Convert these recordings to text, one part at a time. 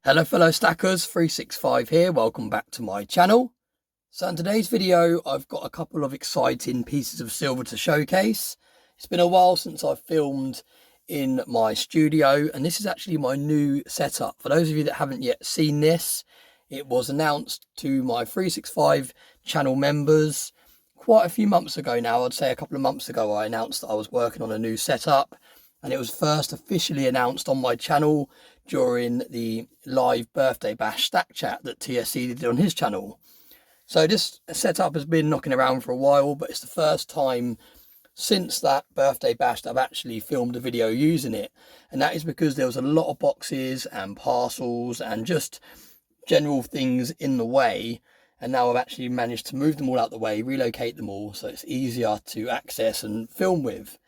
Hello fellow stackers, 365 here, welcome back to my channel. So in today's video I've got a couple of exciting pieces of silver to showcase. It's been a while since I've filmed in my studio, and this is actually my new setup. For those of you that haven't yet seen this, it was announced to my 365 channel members quite a few months ago now. I'd say a couple of months ago I announced that I was working on a new setup, and it was first officially announced on my channel during the live birthday bash stack chat that TSC did on his channel. So this setup has been knocking around for a while, but it's the first time since that birthday bash that I've actually filmed a video using it. And that is because there was a lot of boxes and parcels and just general things in the way. And now I've actually managed to move them all out the way, relocate them all, so it's easier to access and film with.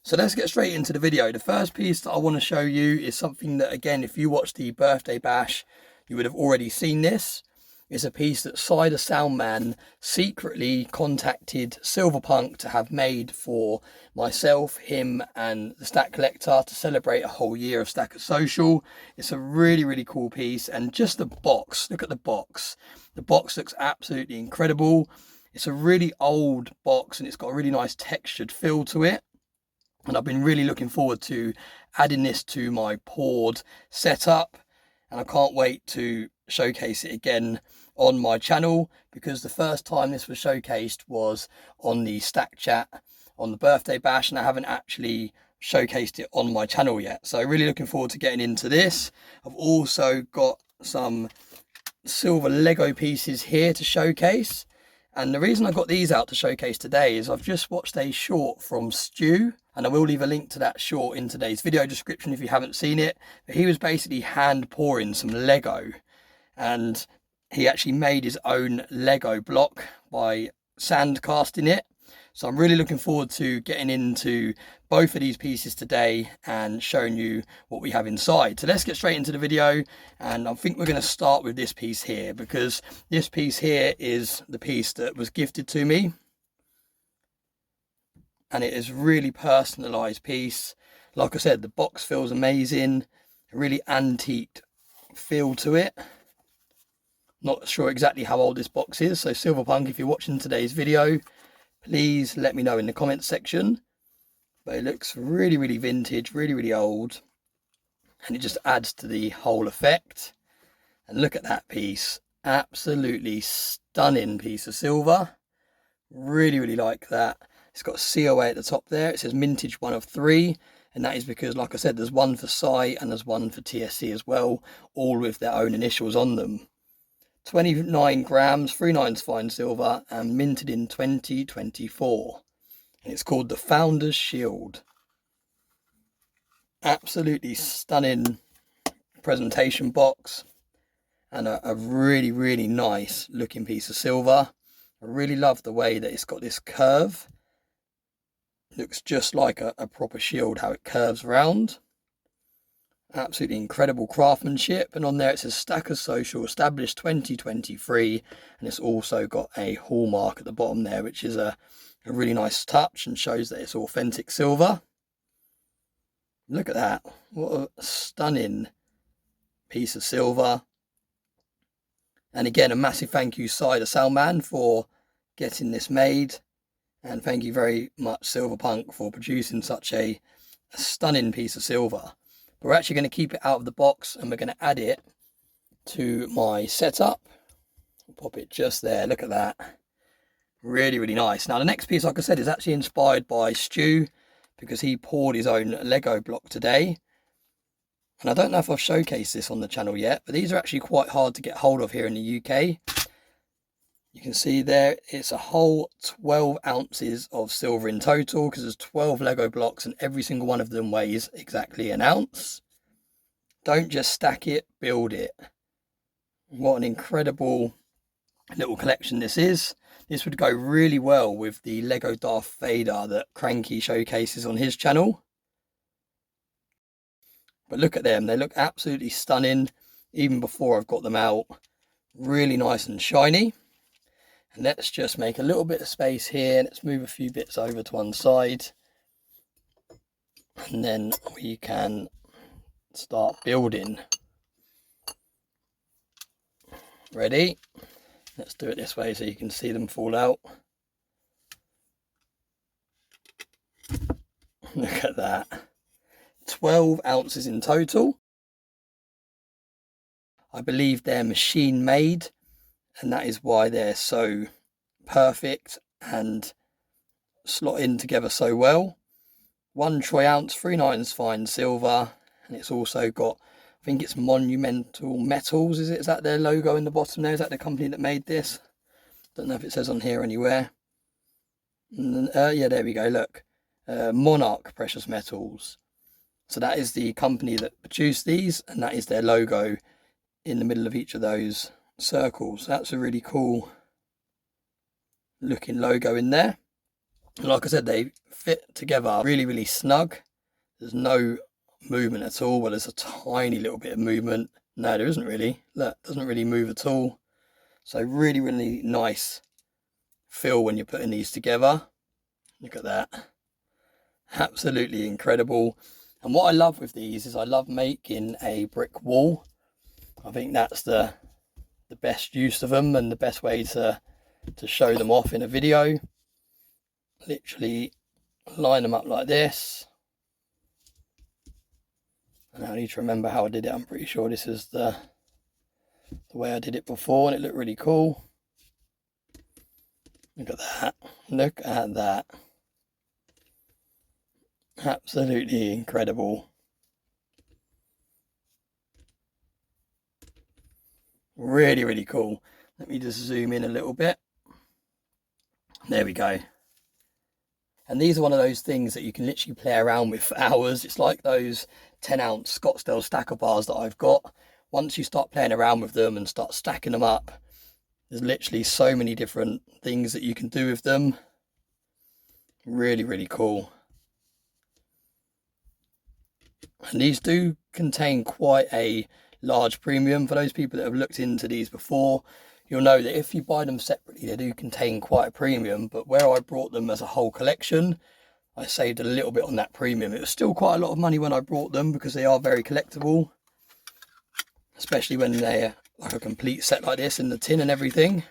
So let's get straight into the video. The first piece that I want to show you is something that, again, if you watched the birthday bash, you would have already seen this. It's a piece that Cider Soundman secretly contacted Silverpunk to have made for myself, him and the Stack Collector to celebrate a whole year of Stacker Social. It's a really, really cool piece. And just the box, look at the box. The box looks absolutely incredible. It's a really old box and it's got a really nice textured feel to it. And I've been really looking forward to adding this to my poured setup, and I can't wait to showcase it again on my channel, because the first time this was showcased was on the stack chat on the birthday bash, and I haven't actually showcased it on my channel yet. So really looking forward to getting into this. I've also got some silver Lego pieces here to showcase. And the reason I got these out to showcase today is I've just watched a short from Stu, and I will leave a link to that short in today's video description if you haven't seen it. But he was basically hand pouring some Lego, and he actually made his own Lego block by sand casting it. So I'm really looking forward to getting into both of these pieces today and showing you what we have inside. So let's get straight into the video, and I think we're going to start with this piece here, because this piece here is the piece that was gifted to me, and it is a really personalized piece. Like I said, the box feels amazing, a really antique feel to it. Not sure exactly how old this box is, so Silverpunk, if you're watching today's video, please let me know in the comments section. But it looks really, really vintage, really, really old. And it just adds to the whole effect. And look at that piece. Absolutely stunning piece of silver. Really, really like that. It's got a COA at the top there. It says mintage 1 of 3. And that is because, like I said, there's one for Psy and there's one for TSC as well. All with their own initials on them. 29 grams, 3/9 fine silver, and minted in 2024. And it's called the Founder's Shield. Absolutely stunning presentation box, and a really, really nice looking piece of silver. I really love the way that it's got this curve. It looks just like a proper shield, how it curves around. Absolutely incredible craftsmanship, and on there it says Stackers Social, established 2023, and it's also got a hallmark at the bottom there, which is a really nice touch and shows that it's authentic silver. Look at that, what a stunning piece of silver. And again, a massive thank you Cider Soundman for getting this made, and thank you very much Silverpunk for producing such a stunning piece of silver. We're actually going to keep it out of the box, and we're going to add it to my setup. I'll pop it just there. Look at that. Really, really nice. Now, the next piece, like I said, is actually inspired by Stu, because he poured his own Lego block today. And I don't know if I've showcased this on the channel yet, but these are actually quite hard to get hold of here in the UK. You can see there, it's a whole 12 ounces of silver in total, because there's 12 Lego blocks and every single one of them weighs exactly an ounce. Don't just stack it, build it. What an incredible little collection this is. This would go really well with the Lego Darth Vader that Cranky showcases on his channel. But look at them, they look absolutely stunning even before I've got them out. Really nice and shiny. And let's just make a little bit of space here. Let's move a few bits over to one side. and then we can start building. Ready? Let's do it this way so you can see them fall out. Look at that. 12 ounces in total. I believe they're machine made, and that is why they're so perfect and slot in together so well. 1 troy ounce, 3 nines fine silver, and it's also got, I think it's Monumental Metals, is it? Is that their logo in the bottom there? Is that the company that made this? Don't know if it says on here anywhere. Yeah, there we go, look. Monarch Precious Metals. So that is the company that produced these, and that is their logo in the middle of each of those circles. That's a really cool looking logo in there. And like I said, they fit together really, really snug. There's no movement at all. Well, there's a tiny little bit of movement. No, there isn't really. Look, it doesn't really move at all. So really, really nice feel when you're putting these together. Look at that. Absolutely incredible. And what I love with these is I love making a brick wall. I think that's the best use of them and the best way to show them off in a video. Literally line them up like this. And I need to remember how I did it. I'm pretty sure this is the way I did it before, and it looked really cool. Look at that. Look at that. Absolutely incredible. Really, really cool. Let me just zoom in a little bit. There we go. And these are one of those things that you can literally play around with for hours. It's like those 10-ounce Scottsdale stacker bars that I've got. Once you start playing around with them and start stacking them up, there's literally so many different things that you can do with them. Really, really cool. And these do contain quite a large premium. For those people that have looked into these before, you'll know that if you buy them separately, they do contain quite a premium. But where I brought them as a whole collection, I saved a little bit on that premium. It was still quite a lot of money when I brought them because they are very collectible, especially when they're like a complete set like this in the tin and everything.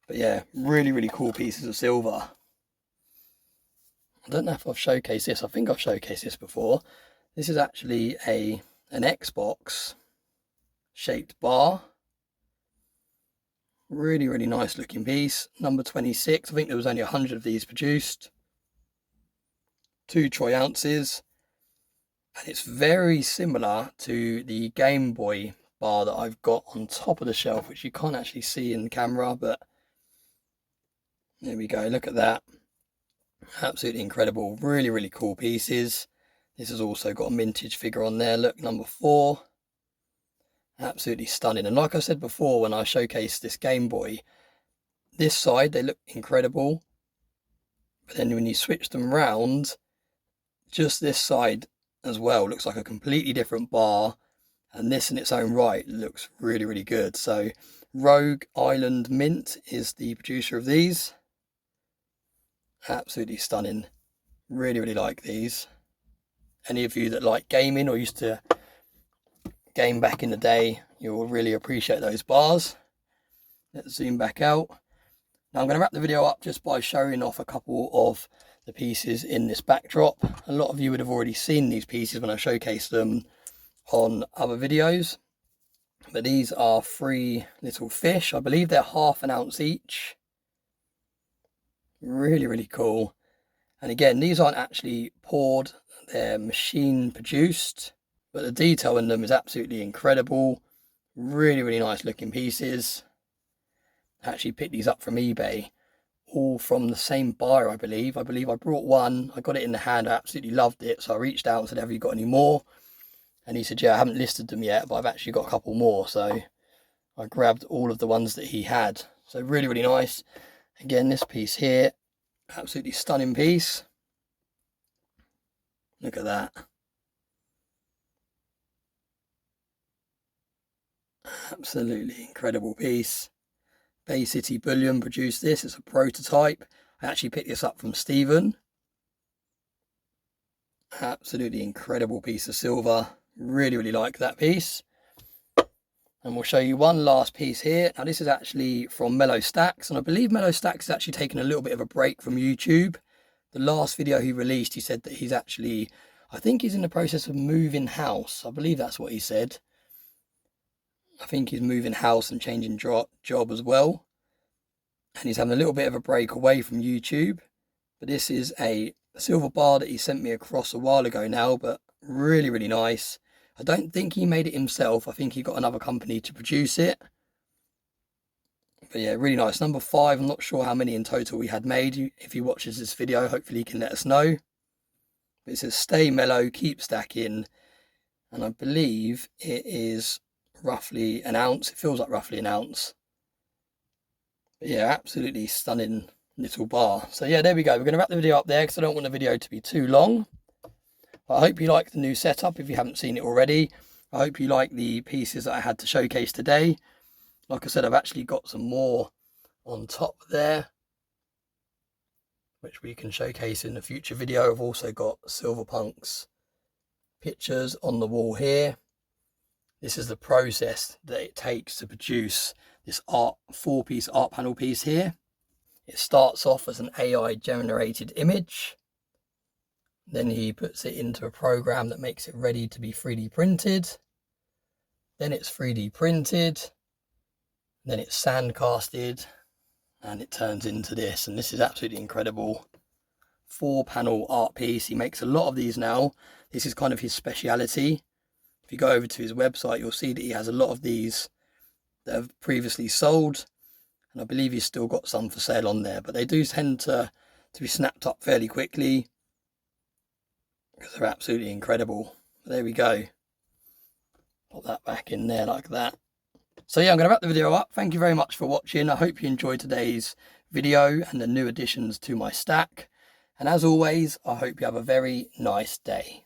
But yeah, really, really cool pieces of silver. I don't know if I've showcased this. I think I've showcased this before. This is actually an Xbox shaped bar. Really, really nice looking piece. Number 26. I think there was only 100 of these produced. 2 troy ounces. And it's very similar to the Game Boy bar that I've got on top of the shelf, which you can't actually see in the camera, but there we go. Look at that. Absolutely incredible. Really, really cool pieces. This has also got a mintage figure on there. Look, number 4. Absolutely stunning. And like I said before, when I showcased this Game Boy, this side, they look incredible. But then when you switch them round, just this side as well looks like a completely different bar. And this in its own right looks really, really good. So Rogue Island Mint is the producer of these. Absolutely stunning. Really, really like these. Any of you that like gaming or used to game back in the day, you will really appreciate those bars. Let's zoom back out. Now I'm going to wrap the video up just by showing off a couple of the pieces in this backdrop. A lot of you would have already seen these pieces when I showcased them on other videos. But these are 3 little fish. I believe they're ½ an ounce each. Really, really cool. And again, these aren't actually poured. They're machine produced. But the detail in them is absolutely incredible. Really, really nice looking pieces. I actually picked these up from eBay. All from the same buyer, I believe. I brought one. I got it in the hand. I absolutely loved it. So I reached out and said, have you got any more? And he said, yeah, I haven't listed them yet, but I've actually got a couple more. So I grabbed all of the ones that he had. So really, really nice. Again, this piece here, absolutely stunning piece. Look at that. Absolutely incredible piece. Bay City Bullion produced this. It's a prototype. I actually picked this up from Stephen. Absolutely incredible piece of silver. Really like that piece. And we'll show you one last piece here. Now this is actually from Mellow Stacks, and I believe Mellow Stacks is actually taking a little bit of a break from YouTube. The last video he released, he said that he's actually, I think he's in the process of moving house. I believe that's what he said. I think he's moving house and changing job as well. And he's having a little bit of a break away from YouTube. But this is a silver bar that he sent me across a while ago now, but really nice. I don't think he made it himself. I think he got another company to produce it. But yeah, really nice. Number 5. I'm not sure how many in total we had made. If he watches this video, hopefully he can let us know. But it says stay mellow, keep stacking. And I believe it is roughly an ounce. It feels like roughly an ounce. But yeah, absolutely stunning little bar. So yeah, there we go. We're going to wrap the video up there because I don't want the video to be too long. I hope you like the new setup if you haven't seen it already. I hope you like the pieces that I had to showcase today. Like I said, I've actually got some more on top there, which we can showcase in a future video. I've also got Silverpunk's pictures on the wall here. This is the process that it takes to produce this 4-piece art panel piece here. It starts off as an AI generated image. Then he puts it into a program that makes it ready to be 3D printed. Then it's 3D printed. Then it's sandcasted. And it turns into this. And this is absolutely incredible. 4-panel art piece. He makes a lot of these now. This is kind of his speciality. If you go over to his website, you'll see that he has a lot of these that have previously sold. And I believe he's still got some for sale on there. But they do tend to be snapped up fairly quickly, because they're absolutely incredible. There we go. Put that back in there like that. So yeah, I'm going to wrap the video up. Thank you very much for watching. I hope you enjoyed today's video and the new additions to my stack. And as always, I hope you have a very nice day.